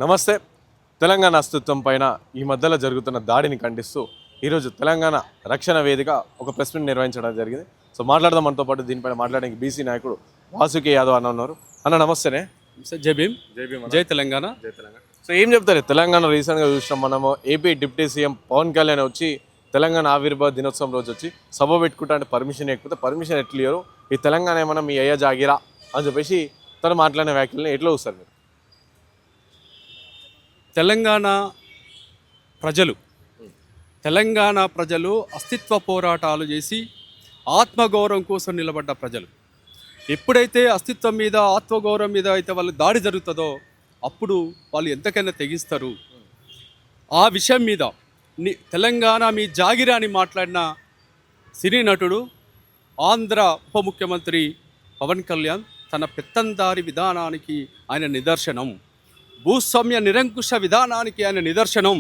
నమస్తే. తెలంగాణ అస్తిత్వం పైన ఈ మధ్యలో జరుగుతున్న దాడిని ఖండిస్తూ ఈరోజు తెలంగాణ రక్షణ వేదిక ఒక ప్రెస్ మీట్ నిర్వహించడం జరిగింది. సో మాట్లాడదాం, మనతో పాటు దీనిపైన మాట్లాడడానికి బీసీ నాయకుడు వాసుకి యాదవ్ అన్న ఉన్నారు. అన్న నమస్తేనే. జై భీమ్, జై తెలంగాణ. సో ఏం చెప్తారు? తెలంగాణ రీసెంట్గా చూసినాం మనము. AP deputy CM Pavan Kalyan వచ్చి తెలంగాణ ఆవిర్భావ దినోత్సవం రోజు వచ్చి సభ పెట్టుకుంటా అంటే పర్మిషన్ ఇవ్వకపోతే పర్మిషన్ ఎట్లు ఇయ్యరు, ఈ తెలంగాణ ఏమన్నా మీ అయ్యా జాగిరా అని చెప్పేసి తను మాట్లాడిన వ్యాఖ్యలను ఎట్లా చూస్తారు మీరు? తెలంగాణ ప్రజలు అస్తిత్వ పోరాటాలు చేసి ఆత్మగౌరవం కోసం నిలబడ్డ ప్రజలు. ఎప్పుడైతే అస్తిత్వం మీద ఆత్మగౌరవం మీద అయితే వాళ్ళు దాడి జరుగుతుందో అప్పుడు వాళ్ళు ఎంతకైనా తెగిస్తారు. ఆ విషయం మీద తెలంగాణ మీ జాగిరా అని మాట్లాడిన సినీ నటుడు ఆంధ్ర ఉప ముఖ్యమంత్రి పవన్ కళ్యాణ్ తన పెత్తందారి విధానానికి ఆయన నిదర్శనం, భూస్వామ్య నిరంకుశ విధానానికి ఆయన నిదర్శనం.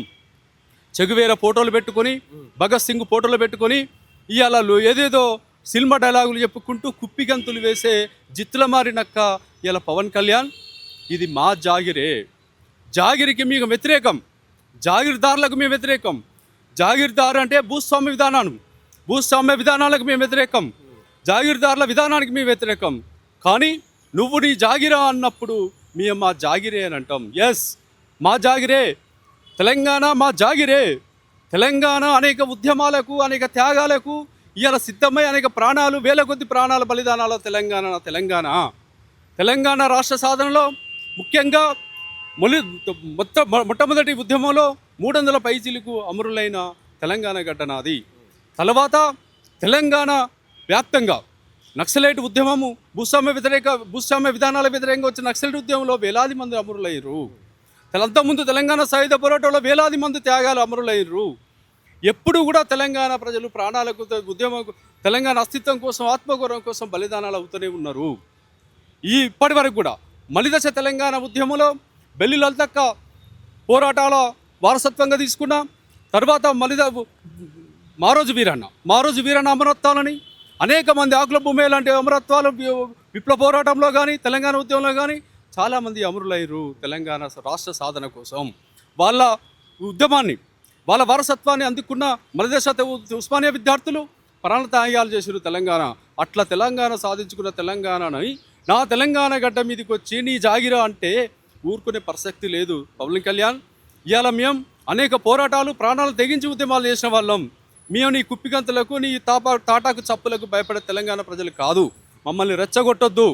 చెగువేర ఫోటోలు పెట్టుకొని, భగత్ సింగ్ ఫోటోలు పెట్టుకొని ఇవాళ ఏదేదో సినిమా డైలాగులు చెప్పుకుంటూ కుప్పిగంతులు వేసే జిత్తుల మారినక్క ఇలా పవన్ కళ్యాణ్. ఇది మా జాగిరే, జాగిరికి మీకు వ్యతిరేకం, జాగిరిదారులకు మేము వ్యతిరేకం. జాగిరిదారు అంటే భూస్వామ్య విధానాలకు మేము వ్యతిరేకం, జాగిరిదారుల విధానానికి మేము వ్యతిరేకం. కానీ నువ్వు నీ జాగిరా అన్నప్పుడు మేము మా జాగిరే అని అంటాం. ఎస్, మా జాగిరే తెలంగాణ, మా జాగిరే తెలంగాణ. అనేక ఉద్యమాలకు, అనేక త్యాగాలకు ఇవాళ సిద్ధమై అనేక ప్రాణాలు, వేల కొద్ది ప్రాణాల బలిదానాల తెలంగాణ రాష్ట్ర సాధనలో ముఖ్యంగా మొట్టమొదటి ఉద్యమంలో 300 పైచీలకు అమరులైన తెలంగాణ గడ్డ నాది. తర్వాత తెలంగాణ వ్యాప్తంగా నక్సలైట్ ఉద్యమము, భూస్వామ్య విధానాల వ్యతిరేకంగా వచ్చిన నక్సలైట్ ఉద్యమంలో వేలాది మంది అమరులయ్యారు. అంతకుముందు తెలంగాణ సాయుధ పోరాటంలో వేలాది మంది త్యాగాలు అమరులయ్యారు. ఎప్పుడు కూడా తెలంగాణ ప్రజలు ప్రాణాలకు, తెలంగాణ అస్తిత్వం కోసం, ఆత్మగౌరవం కోసం బలిదానాలు అవుతూనే ఉన్నారు. ఇప్పటి వరకు కూడా మలిదశ తెలంగాణ ఉద్యమంలో బెల్లి లలితక్క పోరాటాల వారసత్వంగా తీసుకున్న తర్వాత మారోజు వీరన్న అమరత్వాలని అనేక మంది ఆకుల భూమి లాంటి అమరత్వాలు విప్లవ పోరాటంలో కానీ, తెలంగాణ ఉద్యమంలో కానీ చాలామంది అమరులయ్యారు. తెలంగాణ రాష్ట్ర సాధన కోసం వాళ్ళ ఉద్యమాన్ని, వాళ్ళ వారసత్వాన్ని అందుకున్న మలదేశ ఉస్మానియా విద్యార్థులు ప్రాణ త్యాగాలు చేశారు తెలంగాణ. అట్లా తెలంగాణ సాధించుకున్న తెలంగాణని నా తెలంగాణ గడ్డ మీదకి వచ్చి నీ జాగిరా అంటే ఊరుకునే ప్రసక్తి లేదు పవన్ కళ్యాణ్. ఇవాళ మేము అనేక పోరాటాలు, ప్రాణాలు తెగించి ఉద్యమాలు చేసిన వాళ్ళం. మేము నీ కుప్పిగంతులకు, నీ తాటాకు చప్పులకు భయపడే తెలంగాణ ప్రజలు కాదు. మమ్మల్ని రెచ్చగొట్టొద్దు.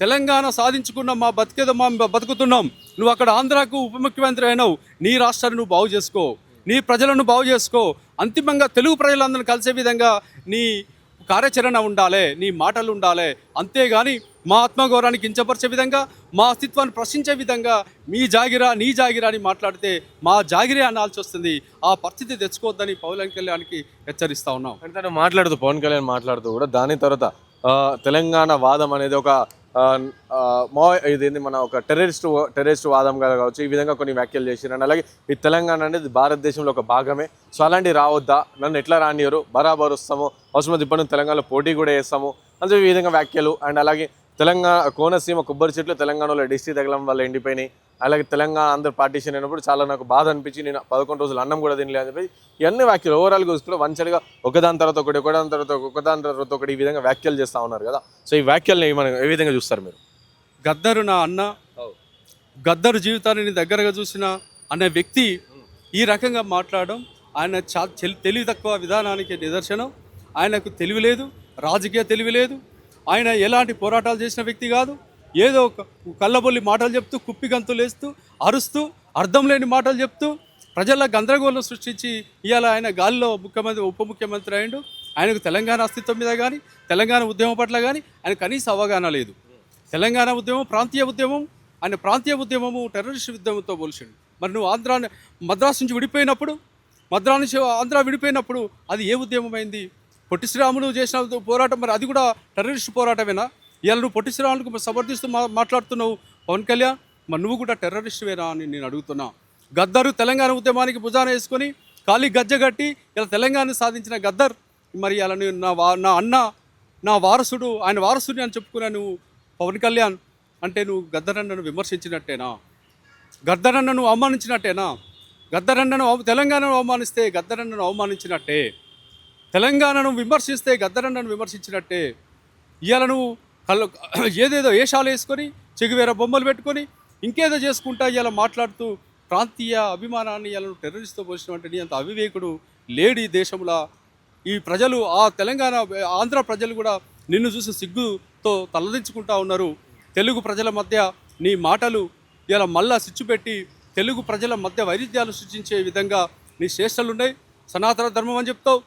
తెలంగాణ సాధించుకున్న మా బతికేదో బతుకుతున్నాం. నువ్వు అక్కడ ఆంధ్రాకు ఉప ముఖ్యమంత్రి అయినావు. నీ రాష్ట్రాన్ని నువ్వు బాగు చేసుకో, నీ ప్రజలను బాగు చేసుకో. అంతిమంగా తెలుగు ప్రజలందరినీ కలిసే విధంగా నీ కార్యాచరణ ఉండాలి, నీ మాటలు ఉండాలి. అంతేగాని మా ఆత్మగౌరవాన్ని కించపరిచే విధంగా, మా అస్తిత్వాన్ని ప్రశ్నించే విధంగా నీ జాగిరా అని మాట్లాడితే మా జాగిరే అనాల్సి వస్తుంది. ఆ పరిస్థితి తెచ్చుకోవద్దని పవన్ కళ్యాణ్కి హెచ్చరిస్తూ ఉన్నాం. అంటే పవన్ కళ్యాణ్ మాట్లాడుతూ కూడా దాని తర్వాత తెలంగాణ వాదం అనేది ఒక ఇదేంది మన ఒక టెర్రరిస్ట్ వాదంగా కావచ్చు, ఈ విధంగా కొన్ని వ్యాఖ్యలు చేసిరండి. అలాగే ఈ తెలంగాణ అనేది భారతదేశంలో ఒక భాగమే, సో అలాంటివి రావద్దా, నన్ను ఎట్లా రానియరు, బరాబర్ వస్తాము, అవసరం ఇప్పటి తెలంగాణలో పోటీ కూడా చేస్తాము అని ఈ విధంగా వ్యాఖ్యలు. అండ్ అలాగే తెలంగాణ కోనసీమ కొబ్బరి చెట్లు తెలంగాణలో డిస్ట్రీ తగలం వల్ల ఎండిపోయినాయి. అలాగే తెలంగాణ ఆంధ్ర పార్టీషన్ అయినప్పుడు చాలా నాకు బాధ అనిపించి నేను 11 రోజులు అన్నం కూడా తినలేదు అని చెప్పి ఇవన్నీ వ్యాఖ్యలు ఓవరాల్గా చూసుకుంటే వంచడిగా ఒకదాని తర్వాత ఒకటి ఈ విధంగా వ్యాఖ్యలు చేస్తూ ఉన్నారు కదా. సో ఈ వ్యాఖ్యల్ని ఏ విధంగా చూస్తారు మీరు? గద్దరు నా అన్న, గద్దరు జీవితాన్ని దగ్గరగా చూసిన అనే వ్యక్తి ఈ రకంగా మాట్లాడడం ఆయన తెలివి తక్కువ విధానానికి నిదర్శనం. ఆయనకు తెలివి లేదు, రాజకీయ తెలివి లేదు. ఆయన ఎలాంటి పోరాటాలు చేసిన వ్యక్తి కాదు. ఏదో ఒక కళ్ళబొల్లి మాటలు చెప్తూ, కుప్పిగంతులు వేస్తూ, అరుస్తూ, అర్థం లేని మాటలు చెప్తూ ప్రజల గందరగోళం సృష్టించి ఇవాళ ఆయన గాలిలో ఉప ముఖ్యమంత్రి అయ్యిండు. ఆయనకు తెలంగాణ అస్తిత్వం మీద కానీ, తెలంగాణ ఉద్యమం పట్ల కానీ ఆయన కనీస అవగాహన లేదు. తెలంగాణ ఉద్యమం ప్రాంతీయ ఉద్యమం, ఆయన ప్రాంతీయ ఉద్యమము టెర్రరిస్ట్ ఉద్యమంతో పోల్చిండు. మరి నువ్వు మద్రాసు నుంచి విడిపోయినప్పుడు, ఆంధ్ర విడిపోయినప్పుడు అది ఏ ఉద్యమం అయింది? పొట్టి శ్రీరాములు చేసిన పోరాటం, మరి అది కూడా టెర్రరిస్ట్ పోరాటమేనా? ఇవాళ నువ్వు పొట్టి శ్రీరాములకు సమర్థిస్తూ మాట్లాడుతున్నావు పవన్ కళ్యాణ్, మరి నువ్వు కూడా టెర్రరిస్ట్వేనా అని నేను అడుగుతున్నా. గద్దరు తెలంగాణ ఉద్యమానికి భుజాన వేసుకొని ఖాళీ గజ్జగట్టి ఇలా తెలంగాణ సాధించిన గద్దర్, మరి ఇలా నా అన్న, నా వారసుడు, ఆయన వారసుడిని అని చెప్పుకున్నా నువ్వు పవన్ కళ్యాణ్. అంటే నువ్వు గద్దరన్నను విమర్శించినట్టేనా? గద్దరన్నను అవమానించినట్టేనా? తెలంగాణను అవమానిస్తే గద్దరన్నను అవమానించినట్టే. తెలంగాణను విమర్శిస్తే గద్దరన్నను విమర్శించినట్టే. ఇవాళ నువ్వు ఏదేదో వేషాలు వేసుకొని చెగువేర బొమ్మలు పెట్టుకొని ఇంకేదో చేసుకుంటా ఇవాళ మాట్లాడుతూ ప్రాంతీయ అభిమానాన్ని ఇలా టెర్రరిస్ట్తో పోసినటువంటి నీ అంత అవివేకుడు లేడు ఈ దేశంలో. ఈ ప్రజలు ఆ తెలంగాణ ఆంధ్ర ప్రజలు కూడా నిన్ను చూసి సిగ్గుతో తలదించుకుంటా ఉన్నారు. తెలుగు ప్రజల మధ్య నీ మాటలు ఇలా మళ్ళా సిచ్చుపెట్టి తెలుగు ప్రజల మధ్య వైరుధ్యాలు సృష్టించే విధంగా నీ చేష్టలు ఉన్నాయి. సనాతన ధర్మం అని చెప్తావు.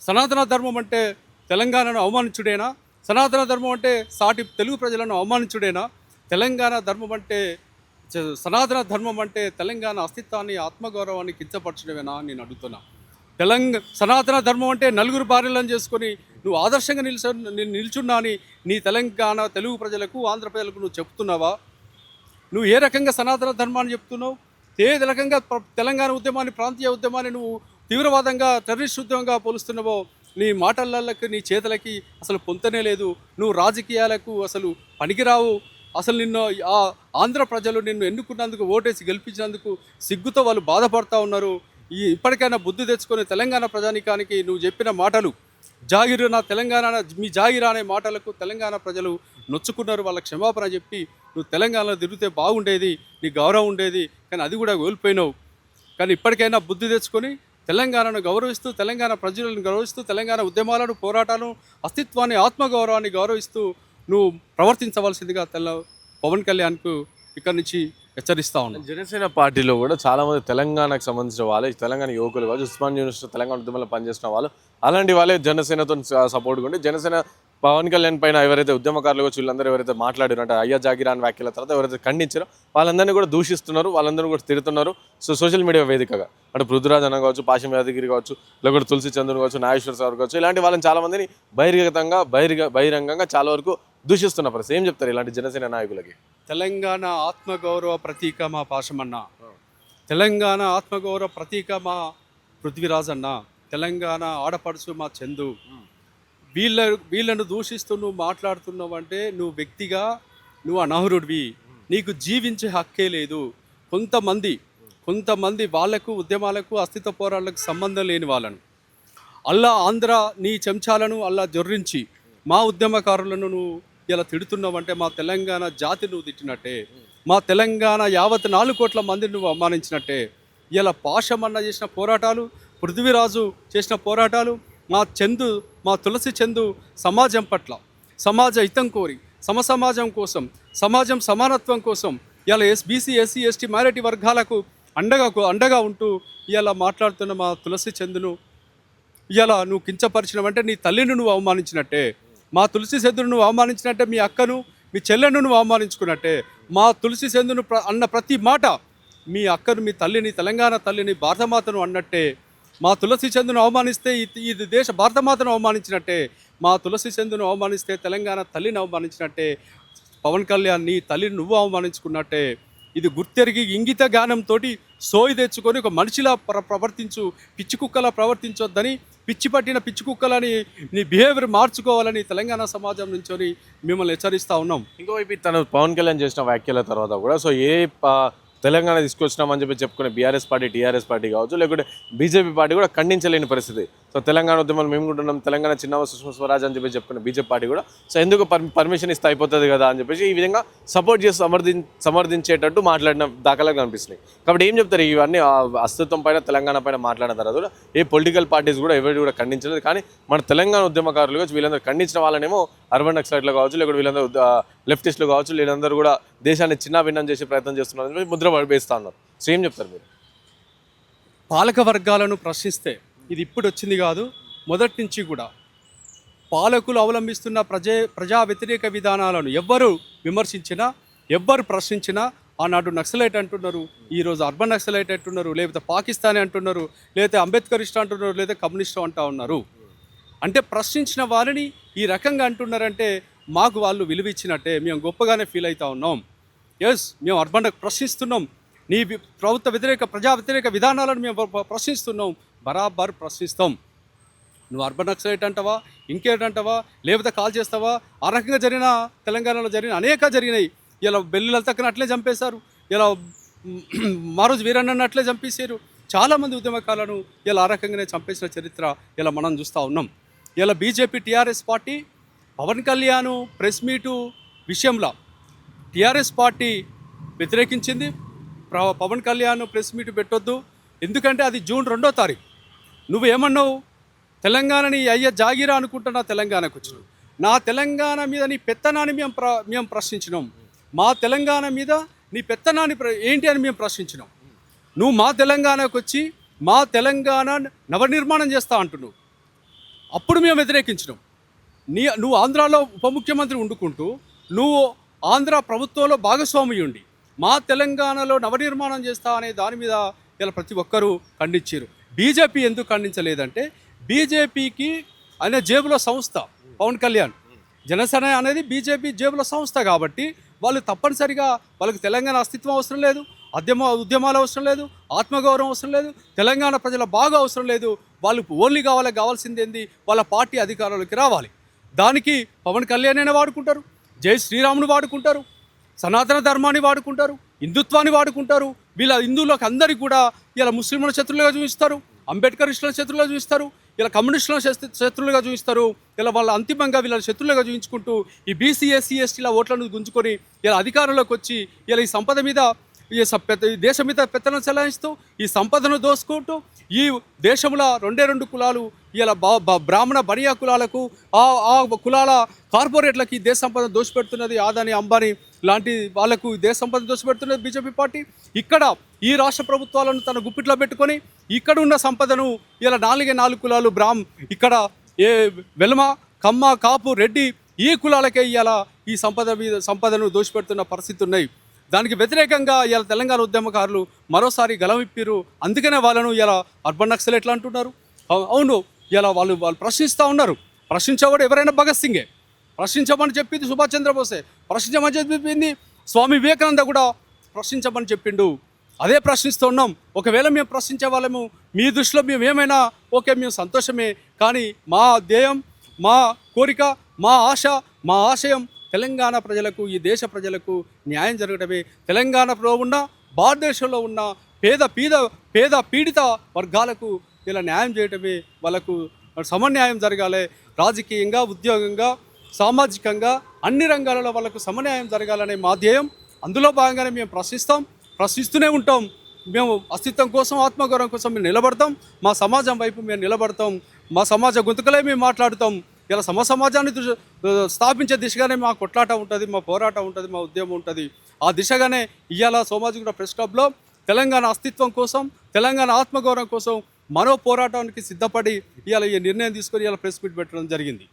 సనాతన ధర్మం అంటే తెలంగాణను అవమానించుడేనా? సనాతన ధర్మం అంటే సాటి తెలుగు ప్రజలను అవమానించుడేనా? తెలంగాణ ధర్మం అంటే సనాతన ధర్మం అంటే తెలంగాణ అస్తిత్వాన్ని ఆత్మగౌరవాన్ని కించపరచడమేనా నేను అడుగుతున్నా. సనాతన ధర్మం అంటే నలుగురు భార్యలను చేసుకొని నువ్వు ఆదర్శంగా నిల్చున్నా అని నీ తెలంగాణ తెలుగు ప్రజలకు ఆంధ్ర ప్రజలకు నువ్వు చెప్తున్నావా? నువ్వు ఏ రకంగా సనాతన ధర్మాన్ని చెప్తున్నావు? ఏ రకంగా తెలంగాణ ఉద్యమాన్ని ప్రాంతీయ ఉద్యమాన్ని నువ్వు తీవ్రవాదంగా టెర్రరిస్ట్ ఉద్యమంగా పోలుస్తున్నావో నీ మాటలకి నీ చేతలకి అసలు పొంతనే లేదు. నువ్వు రాజకీయాలకు అసలు పనికిరావు. అసలు నిన్ను ఆ ఆంధ్ర ప్రజలు నిన్ను ఎన్నుకున్నందుకు ఓటేసి గెలిపించినందుకు సిగ్గుతో వాళ్ళు బాధపడతా ఉన్నారు. ఇప్పటికైనా బుద్ధి తెచ్చుకొని తెలంగాణ ప్రజానికానికి నువ్వు చెప్పిన మాటలు జాగిరు నా తెలంగాణ మీ జాగిరా అనే మాటలకు తెలంగాణ ప్రజలు నొచ్చుకున్నారు. వాళ్ళ క్షమాపణ చెప్పి నువ్వు తెలంగాణలో తిరిగితే బాగుండేది, నీ గౌరవం ఉండేది. కానీ అది కూడా కోల్పోయినావు. కానీ ఇప్పటికైనా బుద్ధి తెచ్చుకొని తెలంగాణను గౌరవిస్తూ తెలంగాణ ప్రజలను గౌరవిస్తూ తెలంగాణ ఉద్యమాలను పోరాటాలను అస్తిత్వాన్ని ఆత్మగౌరవాన్ని గౌరవిస్తూ నువ్వు ప్రవర్తించవలసిందిగా పవన్ కళ్యాణ్కు ఇక్కడి నుంచి హెచ్చరిస్తా ఉన్నాను. జనసేన పార్టీలో కూడా చాలామంది తెలంగాణకు సంబంధించిన వాళ్ళే, తెలంగాణ యువకులు కావచ్చు, ఉస్మాన్ యూనివర్సిటీ తెలంగాణ ఉద్యమంలో పనిచేసిన వాళ్ళు, అలాంటి వాళ్ళే జనసేనతో సపోర్ట్గా ఉండి జనసేన పవన్ కళ్యాణ్ పైన ఎవరైతే ఉద్యమకారులు వచ్చి వీళ్ళందరూ ఎవరైతే మాట్లాడారు అంటే అయ్యా జాగిరాన్ వ్యాఖ్యల తర్వాత ఎవరైతే ఖండించారో వాళ్ళందరినీ కూడా దూషిస్తున్నారు, వాళ్ళందరూ కూడా తిడుతున్నారు. సోషల్ మీడియా వేదికగా అంటే పృథ్వీరాజ్ అన్న కావచ్చు, పాశం యాదగిరి కావచ్చు, లేకపోతే తులసి చంద్రుని కావచ్చు, నాగేశ్వర సార్ కావచ్చు, ఇలాంటి వాళ్ళని చాలామందిని బహిరంగంగా చాలా వరకు దూషిస్తున్న పరిస్థితి. ఏం చెప్తారు ఇలాంటి జనసేన నాయకులకి? తెలంగాణ ఆత్మగౌరవ ప్రతీక మా పాశమన్న, తెలంగాణ ఆత్మగౌరవ ప్రతీక మా పృథ్వీరాజ్ అన్న, తెలంగాణ ఆడపడుచు మా చందు, వీళ్ళను దూషిస్తూ నువ్వు మాట్లాడుతున్నావు అంటే నువ్వు వ్యక్తిగా నువ్వు అనర్హుడివి. నీకు జీవించే హక్కే లేదు. కొంతమంది వాళ్లకు ఉద్యమాలకు అస్తిత్వ పోరాటాలకు సంబంధం లేని వాళ్ళను అల్లా ఆంధ్ర నీ చెంచాలను అల్లా జొర్రించి మా ఉద్యమకారులను నువ్వు ఇలా తిడుతున్నావంటే మా తెలంగాణ జాతి నువ్వు తిట్టినట్టే. మా తెలంగాణ యావత్ 4 కోట్ల మందిని నువ్వు అవమానించినట్టే. ఇలా పాశమన్న చేసిన పోరాటాలు, పృథ్వీరాజు చేసిన పోరాటాలు, మా తులసి చందు సమాజం పట్ల సమాజ హితం కోరి సమాజం కోసం సమాజం సమానత్వం కోసం ఇలా బీసీ ఎస్సీ ఎస్టీ మైనారిటీ వర్గాలకు అండగా ఉంటూ ఇలా మాట్లాడుతున్న మా తులసి చందును ఇలా నువ్వు కించపరిచినవంటే నీ తల్లిని నువ్వు అవమానించినట్టే. మా తులసి చందును నువ్వు అవమానించినట్టే, మీ అక్కను మీ చెల్లెను నువ్వు అవమానించుకున్నట్టే. మా తులసి చందును అన్న ప్రతి మాట మీ అక్కను, మీ తల్లిని, తెలంగాణ తల్లిని, భారతమాతను అన్నట్టే. మా తులసి చందును అవమానిస్తే ఇది దేశ భారతమాతను అవమానించినట్టే. మా తులసి చందును అవమానిస్తే తెలంగాణ తల్లిని అవమానించినట్టే. పవన్ కళ్యాణ్ నీ తల్లిని నువ్వు అవమానించుకున్నట్టే. ఇది గుర్తెరిగి ఇంగిత జ్ఞానంతో సోయి తెచ్చుకొని ఒక మనిషిలా ప్రవర్తించు, పిచ్చి కుక్కలా ప్రవర్తించొద్దని, పిచ్చి పట్టిన పిచ్చి కుక్కలని నీ బిహేవియర్ మార్చుకోవాలని తెలంగాణ సమాజం నుంచి మిమ్మల్ని హెచ్చరిస్తూ ఉన్నాం. ఇంకోవైపు తను పవన్ కళ్యాణ్ చేసిన వ్యాఖ్యల తర్వాత కూడా తెలంగాణ తీసుకొచ్చినామని చెప్పుకునే బీఆర్ఎస్ పార్టీ, టీఆర్ఎస్ పార్టీ కావచ్చు, లేకుంటే బీజేపీ పార్టీ కూడా ఖండించలేని పరిస్థితి. సో తెలంగాణ ఉద్యమాలు మేము ఉంటున్నాం, తెలంగాణ చిన్నవ సుష్మా స్వరాజ్ అని చెప్పుకునే బీజేపీ పార్టీ కూడా సో ఎందుకు పర్మిషన్ ఇస్తే అయిపోతుంది కదా అని చెప్పేసి ఈ విధంగా సపోర్ట్ చేసి సమర్థించేటట్టు మాట్లాడిన దాఖలాలు కనిపిస్తున్నాయి. కాబట్టి ఏం చెప్తారు ఇవన్నీ అస్తిత్వం పైన తెలంగాణ పైన మాట్లాడిన తర్వాత కూడా ఏ పొలిటికల్ పార్టీస్ కూడా ఎవరు కూడా ఖండించలేదు. కానీ మన తెలంగాణ ఉద్యమకారులు కావచ్చు, వీళ్ళందరూ ఖండించిన వాళ్ళనేమో అర్బన్ నక్సలైట్లు కావచ్చు, లేకపోతే వీళ్ళందరూ లెఫ్టిస్టులు కావచ్చు, వీళ్ళందరూ కూడా దేశాన్ని చిన్నాభిన్నం చేసే ప్రయత్నం చేస్తున్నారని ముద్ర వేస్తూ ఉన్నారు. సో ఏం చెప్తారు మీరు? పాలక వర్గాలను ప్రశ్నిస్తే ఇది ఇప్పుడు వచ్చింది కాదు, మొదటి నుంచి కూడా పాలకులు అవలంబిస్తున్న ప్రజా వ్యతిరేక విధానాలను ఎవ్వరు విమర్శించినా, ఎవ్వరు ప్రశ్నించినా ఆనాడు నక్సలైట్ అంటున్నారు, ఈరోజు అర్బన్ నక్సలైట్ అంటున్నారు, లేకపోతే పాకిస్తానీ అంటున్నారు, లేకపోతే అంబేద్కరిస్ట్ అంటున్నారు, లేదా కమ్యూనిస్ట్ అంటూ ఉన్నారు. అంటే ప్రశ్నించిన వారిని ఈ రకంగా అంటున్నారంటే మాకు వాళ్ళు విలువ ఇచ్చినట్టే, మేము గొప్పగానే ఫీల్ అవుతూ ఉన్నాం. ఎస్, మేము అర్బన్ ప్రశ్నిస్తున్నాం, నీ ప్రజా వ్యతిరేక విధానాలను మేము ప్రశ్నిస్తున్నాం, బరాబర్ ప్రశ్నిస్తాం. నువ్వు అర్బన్ నక్సలైట్ అంటావా, ఇంకేంటంటావా, లేకపోతే కాల్ చేస్తావా? ఆ రకంగా తెలంగాణలో జరిగిన అనేక జరిగినాయి. ఇలా బెల్లి లలితక్కని అట్లే చంపేశారు, ఇలా మారోజు వీరన్నని అట్లే చంపేశారు. చాలామంది ఉద్యమకాలను ఇలా ఆ రకంగానే చంపేసిన చరిత్ర ఇలా మనం చూస్తూ ఉన్నాం. ఇలా BJP TRS party Pawan Kalyan press meet విషయంలో టీఆర్ఎస్ పార్టీ వ్యతిరేకించింది. పవన్ కళ్యాణ్ ప్రెస్ మీట్ పెట్టొద్దు, ఎందుకంటే అది జూన్ 2వ తారీఖు. నువ్వు ఏమన్నావు? తెలంగాణని అయ్య జాగిరా అనుకుంటున్నా తెలంగాణకు వచ్చినావు. నా తెలంగాణ మీద నీ పెత్తనాన్ని మేము ప్రశ్నించినాం. మా తెలంగాణ మీద నీ పెత్తనాన్ని ఏంటి అని మేము ప్రశ్నించినాం. నువ్వు మా తెలంగాణకు వచ్చి మా తెలంగాణ నవనిర్మాణం చేస్తా అంటున్నావు. అప్పుడు మేము వ్యతిరేకించినాం. నువ్వు ఆంధ్రాలో ఉప ముఖ్యమంత్రి వండుకుంటూ నువ్వు ఆంధ్ర ప్రభుత్వంలో భాగస్వామి ఉండి మా తెలంగాణలో నవనిర్మాణం చేస్తా అనే దాని మీద ఇలా ప్రతి ఒక్కరూ ఖండించారు. బీజేపీ ఎందుకు ఖండించలేదంటే బీజేపీకి ఆయన జేబులో సంస్థ పవన్ కళ్యాణ్. జనసేన అనేది బీజేపీ జేబులో సంస్థ కాబట్టి వాళ్ళు తప్పనిసరిగా వాళ్ళకి తెలంగాణ అస్తిత్వం అవసరం లేదు, ఉద్యమాలు అవసరం లేదు, ఆత్మగౌరవం అవసరం లేదు, తెలంగాణ ప్రజల బాగా అవసరం లేదు. వాళ్ళు ఓన్లీ కావాల్సింది ఏంది? వాళ్ళ పార్టీ అధికారంలోకి రావాలి. దానికి పవన్ కళ్యాణ్ అయినా వాడుకుంటారు, జై శ్రీరాముని వాడుకుంటారు, సనాతన ధర్మాన్ని వాడుకుంటారు, హిందుత్వాన్ని వాడుకుంటారు. వీళ్ళ హిందువులకు అందరికీ కూడా ఇలా ముస్లింల శత్రులుగా చూపిస్తారు, అంబేద్కరిస్టుల శత్రులుగా చూపిస్తారు, ఇలా కమ్యూనిస్టుల శత్రులుగా చూపిస్తారు. ఇలా వాళ్ళ అంతిమంగా వీళ్ళ శత్రులుగా చూపించుకుంటూ ఈ బీసీ ఎస్సీ ఎస్టీల ఓట్లను గుంజుకొని ఇలా అధికారంలోకి వచ్చి ఇలా ఈ సంపద మీద ఈ దేశం మీద పెత్తనం చెలాయిస్తూ ఈ సంపదను దోసుకుంటూ ఈ దేశంలో 2 కులాలు ఇలా బ్రాహ్మణ బనియా కులాలకు ఆ కులాల కార్పొరేట్లకి దేశ సంపద దోషపెడుతున్నది. ఆదాని అంబానీ లాంటి వాళ్ళకు దేశ సంపద దోషపెడుతున్నది బీజేపీ పార్టీ. ఇక్కడ ఈ రాష్ట్ర ప్రభుత్వాలను తన గుప్పిట్లో పెట్టుకొని ఇక్కడ ఉన్న సంపదను ఇలా 4 కులాలు ఇక్కడ వెలమ, కమ్మ, కాపు, రెడ్డి ఈ కులాలకే ఇలా ఈ సంపదను దోషపెడుతున్న పరిస్థితి ఉన్నాయి. దానికి వ్యతిరేకంగా ఇలా తెలంగాణ ఉద్యమకారులు మరోసారి గలమిప్పిరు. అందుకనే వాళ్ళను ఇలా అర్బన్ నక్సలైట్లు అంటున్నారు. అవును, ఇలా వాళ్ళు ప్రశ్నిస్తూ ఉన్నారు. ప్రశ్నించేవాడు ఎవరైనా భగత్ సింగే, ప్రశ్నించమని చెప్పింది సుభాష్ చంద్రబోసే, ప్రశ్నించమని చెప్పింది స్వామి వివేకానంద కూడా ప్రశ్నించమని చెప్పిండు. అదే ప్రశ్నిస్తూ ఉన్నాం. ఒకవేళ మేము ప్రశ్నించే వాళ్ళము మీ దృష్టిలో మేము ఏమైనా ఓకే, మేము సంతోషమే, కానీ మా ధ్యేయం, మా కోరిక, మా ఆశ, మా ఆశయం తెలంగాణ ప్రజలకు, ఈ దేశ ప్రజలకు న్యాయం జరగడమే. తెలంగాణలో ఉన్న, భారతదేశంలో ఉన్న పేద పీడిత వర్గాలకు ఇలా న్యాయం చేయడమే. వాళ్ళకు సమన్యాయం జరగాలి. రాజకీయంగా, ఉద్యోగంగా, సామాజికంగా అన్ని రంగాలలో వాళ్ళకు సమన్యాయం జరగాలనే మా ధ్యేయం. అందులో భాగంగానే మేము ప్రశ్నిస్తూనే ఉంటాం. మేము అస్తిత్వం కోసం, ఆత్మగౌరవం కోసం మేము నిలబడతాం. మా సమాజం వైపు మేము నిలబడతాం. మా సమాజ గొంతుకలే మేము మాట్లాడుతాం. ఇలా సమాజాన్ని స్థాపించే దిశగానే మా కొట్లాట ఉంటుంది, మా పోరాటం ఉంటుంది, మా ఉద్యమం ఉంటుంది. ఆ దిశగానే ఇవాళ సోమాజిగూడ ప్రెస్ క్లబ్లో తెలంగాణ అస్తిత్వం కోసం, తెలంగాణ ఆత్మగౌరవం కోసం మరో పోరాటానికి సిద్ధపడి ఇవాళ ఈ నిర్ణయం తీసుకొని ఇవాళ ప్రెస్ మీట్ పెట్టడం జరిగింది.